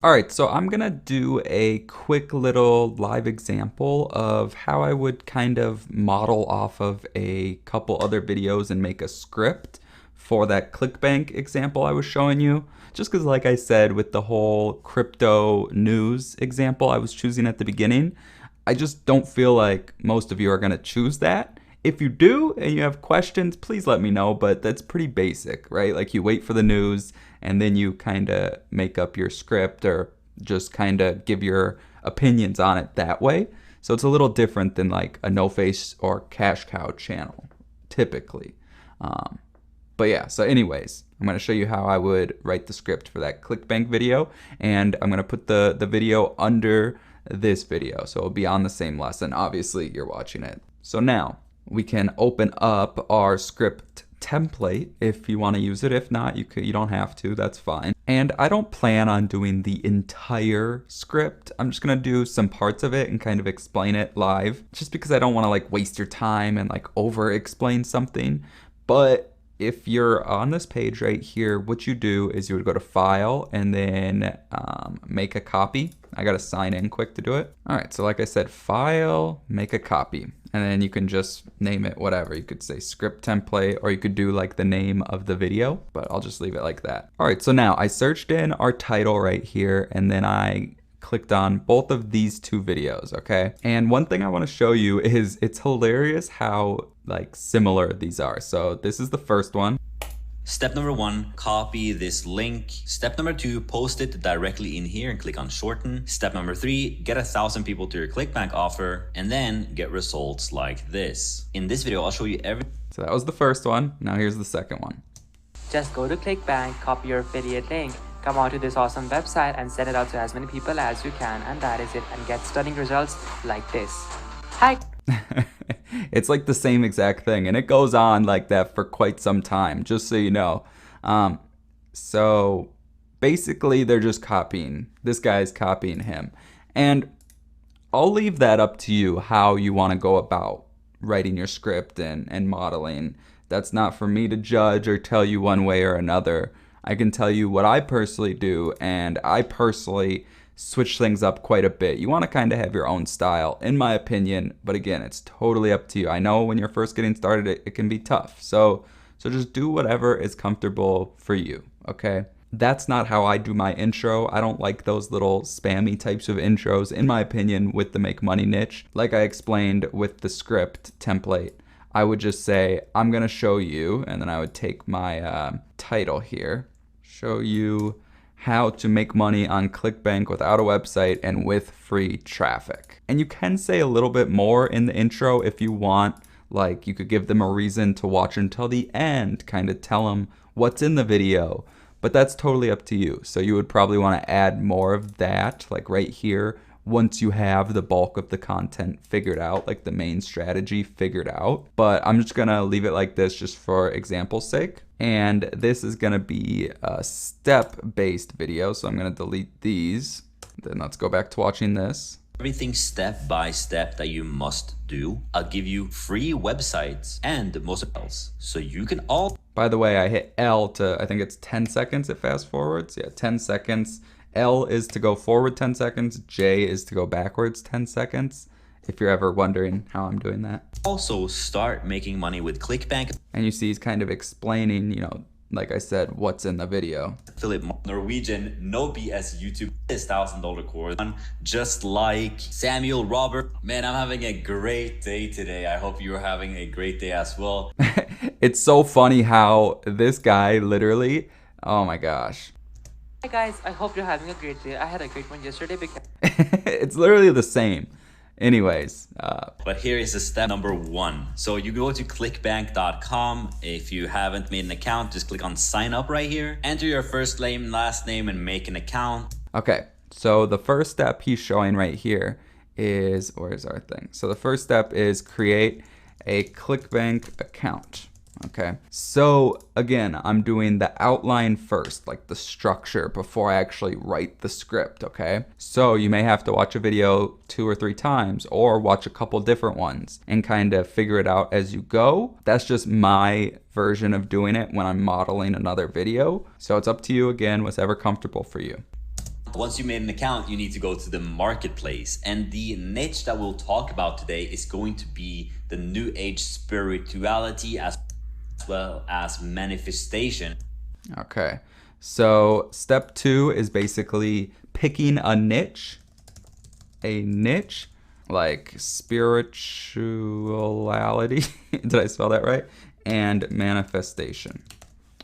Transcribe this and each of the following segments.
All right, so I'm gonna do a quick little live example of how I would kind of model off of a couple other videos and make a script for that ClickBank example I was showing you. Just because, like I said, with the whole crypto news example I was choosing at the beginning, I just don't feel like most of you are gonna choose that. If you do and you have questions, please let me know, but that's pretty basic, right? Like you wait for the news and then you kind of make up your script or just kind of give your opinions on it that way. So it's a little different than like a no face or cash cow channel, typically. But yeah, so anyways, I'm going to show you how I would write the script for that ClickBank video, and I'm going to put the video under this video, so it'll be on the same lesson. Obviously, you're watching it. So now we can open up our script template if you want to use it. If not, you don't have to, that's fine. And I don't plan on doing the entire script. I'm just gonna do some parts of it and kind of explain it live, just because I don't want to like waste your time and like over explain something. But if you're on this page right here, what you do is you would go to File and then make a copy. I gotta sign in quick to do it. All right, so like I said, File, make a copy. And then you can just name it whatever. You could say script template, or you could do like the name of the video, but I'll just leave it like that. All right, so now I searched in our title right here, and then I clicked on both of these two videos, okay? And one thing I wanna show you is it's hilarious how like similar these are. So this is the first one. Step number 1, copy this link. Step number 2, post it directly in here and click on shorten. Step number 3, get 1,000 people to your ClickBank offer and then get results like this. In this video, I'll show you So that was the first one. Now here's the second one. Just go to ClickBank, copy your affiliate link, come on to this awesome website and send it out to as many people as you can, and that is it, and get stunning results like this. Hi! It's like the same exact thing, and it goes on like that for quite some time, just so you know. So basically they're just copying, this guy's copying him. And I'll leave that up to you how you want to go about writing your script and modeling. That's not for me to judge or tell you one way or another. I can tell you what I personally do, and I personally switch things up quite a bit. You want to kind of have your own style, in my opinion, but again, it's totally up to you. I know when you're first getting started, it can be tough. So just do whatever is comfortable for you, okay? That's not how I do my intro. I don't like those little spammy types of intros, in my opinion, with the make money niche. Like I explained with the script template, I would just say, I'm gonna show you, and then I would take my title here, show you how to make money on ClickBank without a website and with free traffic. And you can say a little bit more in the intro if you want. Like you could give them a reason to watch until the end, kind of tell them what's in the video, but that's totally up to you. So you would probably want to add more of that, like right here, once you have the bulk of the content figured out, like the main strategy figured out. But I'm just gonna leave it like this just for example's sake. And this is gonna be a step-based video, so I'm gonna delete these. Then let's go back to watching this. everything step by step that you must do. I'll give you free websites and most else, so you can all. By the way, I hit L to, I think it's 10 seconds, it fast forwards. Yeah, 10 seconds. L is to go forward 10 seconds. J is to go backwards 10 seconds. If you're ever wondering how I'm doing that. Also start making money with ClickBank. And you see he's kind of explaining, you know, like I said, what's in the video. Philip Norwegian, no BS YouTube, this $1,000 course. Just like Samuel Robert. Man, I'm having a great day today. I hope you're having a great day as well. It's so funny how this guy literally, oh my gosh. Hi guys, I hope you're having a great day. I had a great one yesterday because it's literally the same. Anyways, but here is the step number 1. So you go to clickbank.com. If you haven't made an account, just click on sign up right here. Enter your first name, last name, and make an account. Okay, so the first step he's showing right here is, where's our thing? So the first step is create a ClickBank account. Okay, so again, I'm doing the outline first, like the structure, before I actually write the script, okay? So you may have to watch a video 2 or 3 times or watch a couple different ones and kind of figure it out as you go. That's just my version of doing it when I'm modeling another video. So it's up to you, again, whatever comfortable for you. Once you made an account, you need to go to the marketplace. And the niche that we'll talk about today is going to be the new age spirituality as well as manifestation. Okay, so step 2 is basically picking a niche like spirituality. Did I spell that right? And manifestation.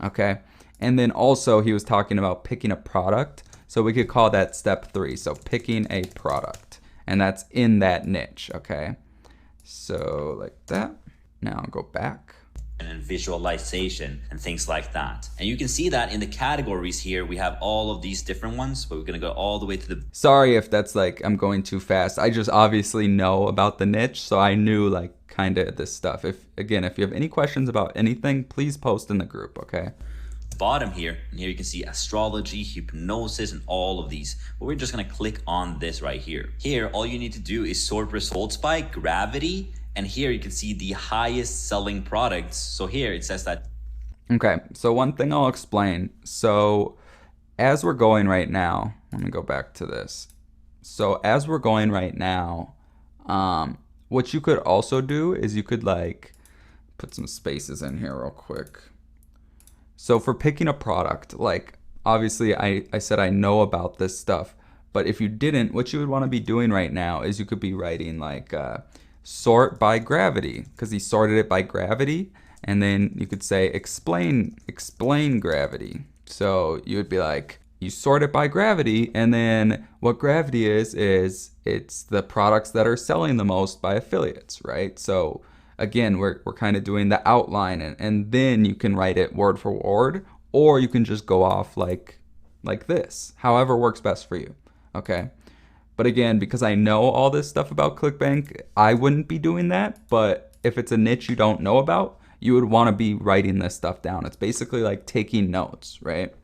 Okay, and then also he was talking about picking a product. So we could call that step 3. So picking a product, and that's in that niche. Okay, so like that. Now I'll go back. And visualization and things like that. And you can see that in the categories here, we have all of these different ones, but we're gonna go all the way to the... Sorry if that's like, I'm going too fast. I just obviously know about the niche, so I knew like kind of this stuff. If you have any questions about anything, please post in the group, okay? Bottom here, and here you can see astrology, hypnosis, and all of these. But we're just gonna click on this right here. Here, all you need to do is sort results by gravity, and here you can see the highest selling products. So here it says that. Okay, so one thing I'll explain. So as we're going right now, let me go back to this. So as we're going right now, what you could also do is you could like put some spaces in here real quick. So for picking a product, like obviously I said I know about this stuff, but if you didn't, what you would want to be doing right now is you could be writing like sort by gravity, because he sorted it by gravity, and then you could say explain gravity. So you would be like, you sort it by gravity, and then what gravity is it's the products that are selling the most by affiliates, right? So again, we're kind of doing the outline, and then you can write it word for word, or you can just go off like this, however works best for you, okay? But again, because I know all this stuff about ClickBank, I wouldn't be doing that. But if it's a niche you don't know about, you would want to be writing this stuff down. It's basically like taking notes, right?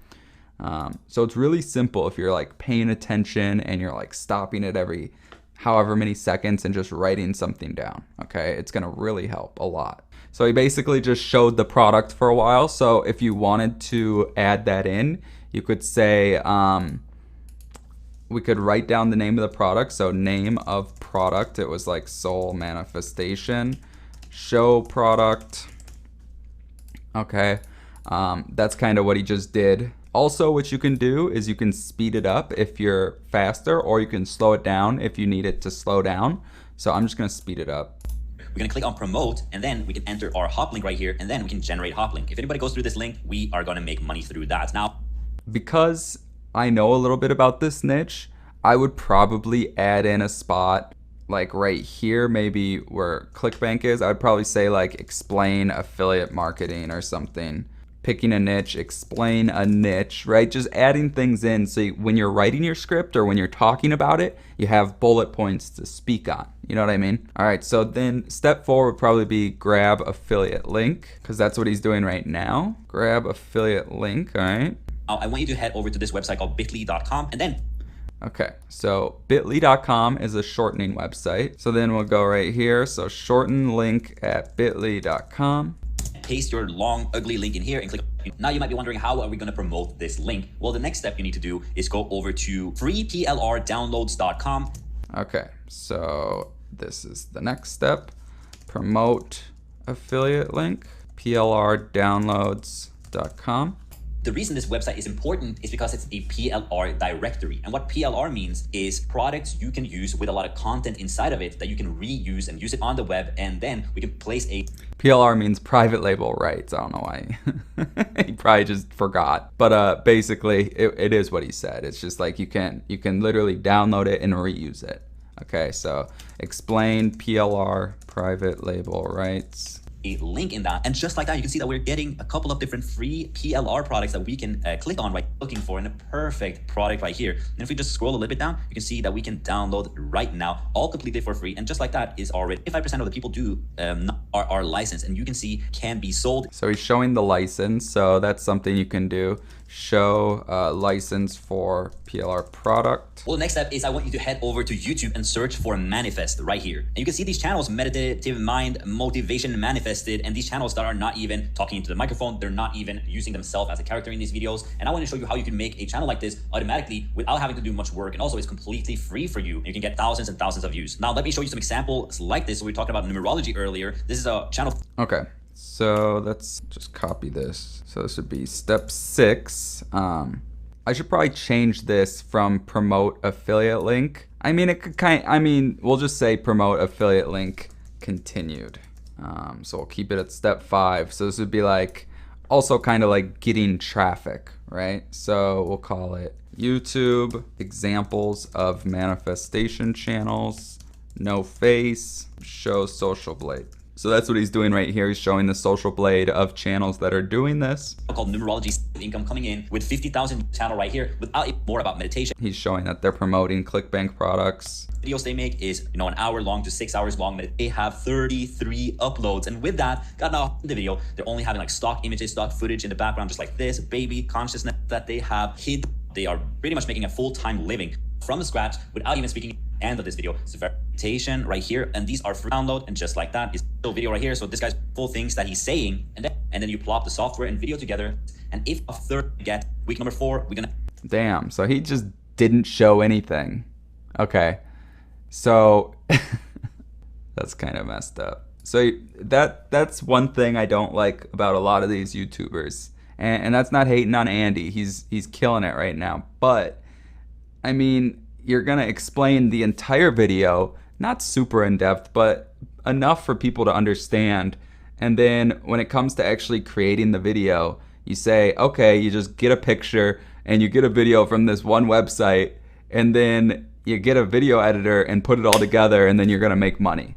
So it's really simple if you're like paying attention and you're like stopping it every however many seconds and just writing something down, okay? It's gonna really help a lot. So he basically just showed the product for a while. So if you wanted to add that in, you could say, we could write down the name of the product. So name of product, it was like soul manifestation, show product. Okay, that's kind of what he just did. Also, what you can do is you can speed it up if you're faster, or you can slow it down if you need it to slow down. So I'm just gonna speed it up. We're gonna click on promote, and then we can enter our hop link right here, and then we can generate hop link. If anybody goes through this link, we are gonna make money through that. Now, because I know a little bit about this niche, I would probably add in a spot like right here, maybe where ClickBank is. I would probably say like explain affiliate marketing or something. Picking a niche, explain a niche, right? Just adding things in so when you're writing your script or when you're talking about it, you have bullet points to speak on. You know what I mean? All right, so then step 4 would probably be grab affiliate link, because that's what he's doing right now. Grab affiliate link, all right? I want you to head over to this website called bit.ly.com, and then okay, so bit.ly.com is a shortening website. So then we'll go right here. So shorten link at bit.ly.com. Paste your long, ugly link in here and click. Now you might be wondering, how are we going to promote this link? Well, the next step you need to do is go over to freeplrdownloads.com. Okay, so this is the next step. Promote affiliate link, plrdownloads.com. The reason this website is important is because it's a PLR directory. And what PLR means is products you can use with a lot of content inside of it that you can reuse and use it on the web. And then we can place a... PLR means private label rights. I don't know why. He probably just forgot. But basically, it is what he said. It's just like you can literally download it and reuse it. Okay, so explain PLR, private label rights. A link in that, and just like that, you can see that we're getting a couple of different free PLR products that we can click on right looking for, in a perfect product right here. And if we just scroll a little bit down, you can see that we can download right now, all completely for free. And just like that is already 5% of the people are licensed, and you can see can be sold. So he's showing the license, so that's something you can do. show license for PLR product. Well, the next step is I want you to head over to YouTube and search for Manifest right here. And you can see these channels, Meditative Mind, Motivation Manifested, and these channels that are not even talking into the microphone. They're not even using themselves as a character in these videos. And I want to show you how you can make a channel like this automatically without having to do much work. And also it's completely free for you. You can get thousands and thousands of views. Now, let me show you some examples like this. So we talked about numerology earlier. This is a channel. Okay, so let's just copy this. So this would be step 6. I should probably change this from promote affiliate link. I mean, it could we'll just say promote affiliate link continued. So we'll keep it at step 5. So this would be like also kind of like getting traffic, right? So we'll call it YouTube examples of manifestation channels, no face, show social blade. So that's what he's doing right here. He's showing the social blade of channels that are doing this. Called numerology income coming in with 50,000 channel right here without more about meditation. He's showing that they're promoting ClickBank products. Videos they make is, an hour long to 6 hours long. They have 33 uploads. And with that, got now the video, they're only having like stock images, stock footage in the background, just like this baby consciousness that they have hid. They are pretty much making a full-time living from scratch without even speaking. End of this video is verification right here, and these are free download, and just like that is still video right here. So this guy's full things that he's saying, and then you plop the software and video together, and if a third get week number 4, we're gonna damn, so he just didn't show anything. Okay, so that's kind of messed up. So that's one thing I don't like about a lot of these YouTubers, and that's not hating on Andy. He's killing it right now, but I mean, you're gonna explain the entire video, not super in depth, but enough for people to understand. And then when it comes to actually creating the video, you say, okay, you just get a picture and you get a video from this one website, and then you get a video editor and put it all together, and then you're gonna make money.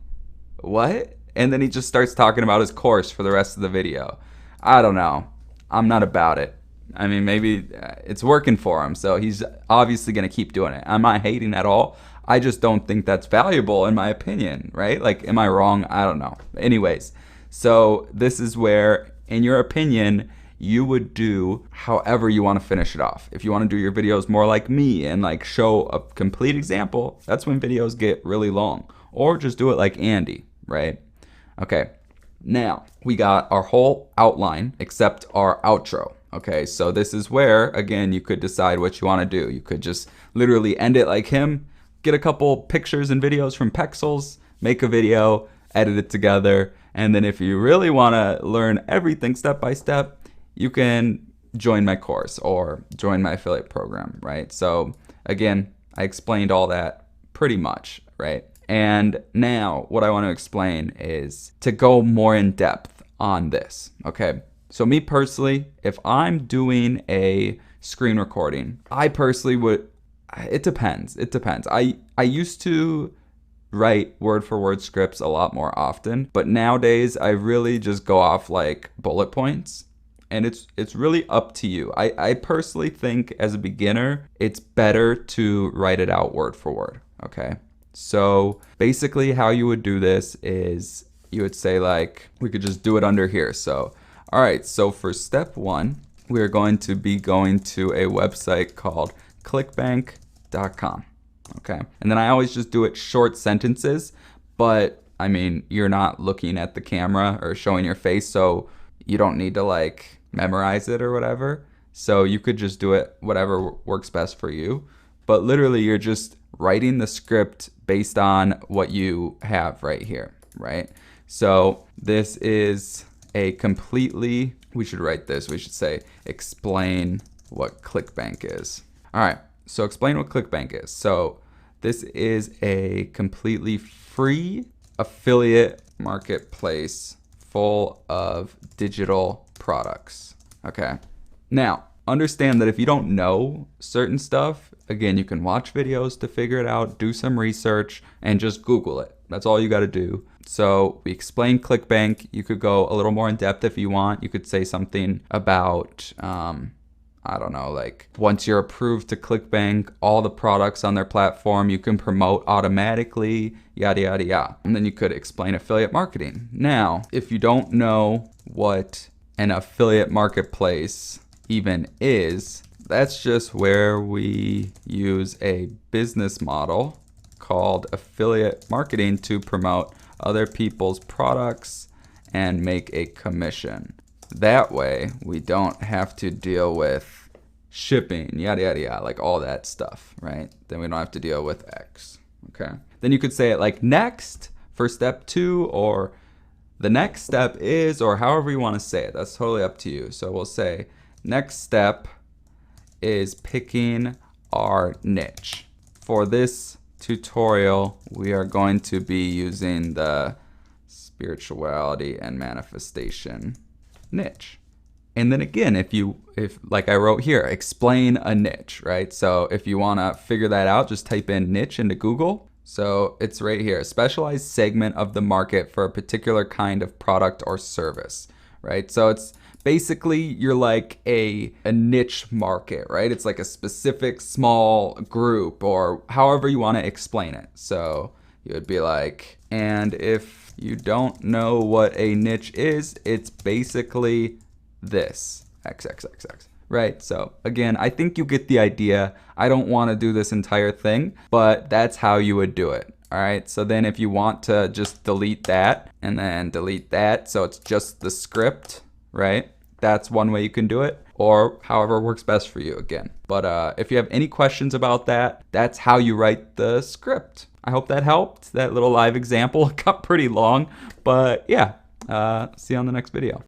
What? And then he just starts talking about his course for the rest of the video. I don't know. I'm not about it. I mean, maybe it's working for him, so he's obviously going to keep doing it. I'm not hating at all. I just don't think that's valuable in my opinion, right? Like, am I wrong? I don't know. Anyways, so this is where, in your opinion, you would do however you want to finish it off. If you want to do your videos more like me and like show a complete example, that's when videos get really long. Or just do it like Andy, right? Okay, now we got our whole outline except our outro. Okay, so this is where, again, you could decide what you want to do. You could just literally end it like him, get a couple pictures and videos from Pexels, make a video, edit it together, and then if you really want to learn everything step by step, you can join my course or join my affiliate program, right? So again, I explained all that pretty much, right? And now what I want to explain is to go more in depth on this, okay? So me personally, if I'm doing a screen recording, I personally would, it depends. I used to write word for word scripts a lot more often, but nowadays I really just go off like bullet points, and it's really up to you. I personally think as a beginner, it's better to write it out word for word, okay? So basically how you would do this is you would say like, we could just do it under here. So all right, so for step 1, we're going to be going to a website called clickbank.com, okay? And then I always just do it short sentences, but I mean, you're not looking at the camera or showing your face, so you don't need to like memorize it or whatever. So you could just do it whatever works best for you. But literally, you're just writing the script based on what you have right here, right? So this is a completely, we should write this, we should say, explain what ClickBank is. All right, so explain what ClickBank is. So this is a completely free affiliate marketplace full of digital products, okay? Now, understand that if you don't know certain stuff, again, you can watch videos to figure it out, do some research, and just Google it. That's all you gotta do. So we explain ClickBank. You could go a little more in depth if you want. You could say something about, I don't know, like once you're approved to ClickBank, all the products on their platform you can promote automatically, yada, yada, yada. And then you could explain affiliate marketing. Now, if you don't know what an affiliate marketplace even is, that's just where we use a business model called affiliate marketing to promote other people's products and make a commission. That way we don't have to deal with shipping, yada, yada, yada, like all that stuff, right? Then we don't have to deal with X, okay? Then you could say it like next for step 2, or the next step is, or however you want to say it. That's totally up to you. So we'll say next step is picking our niche. For this tutorial, we are going to be using the spirituality and manifestation niche. And then again, if like I wrote here, explain a niche, right? So if you want to figure that out, just type in niche into Google. So it's right here, a specialized segment of the market for a particular kind of product or service, right? So it's basically, you're like a niche market, right? It's like a specific small group, or however you want to explain it. So you would be like, and if you don't know what a niche is, it's basically this, XXXX. Right, so again, I think you get the idea. I don't want to do this entire thing, but that's how you would do it. All right, so then if you want to just delete that and then delete that, so it's just the script, right? That's one way you can do it, or however works best for you again. But if you have any questions about that, that's how you write the script. I hope that helped. That little live example got pretty long, but yeah, see you on the next video.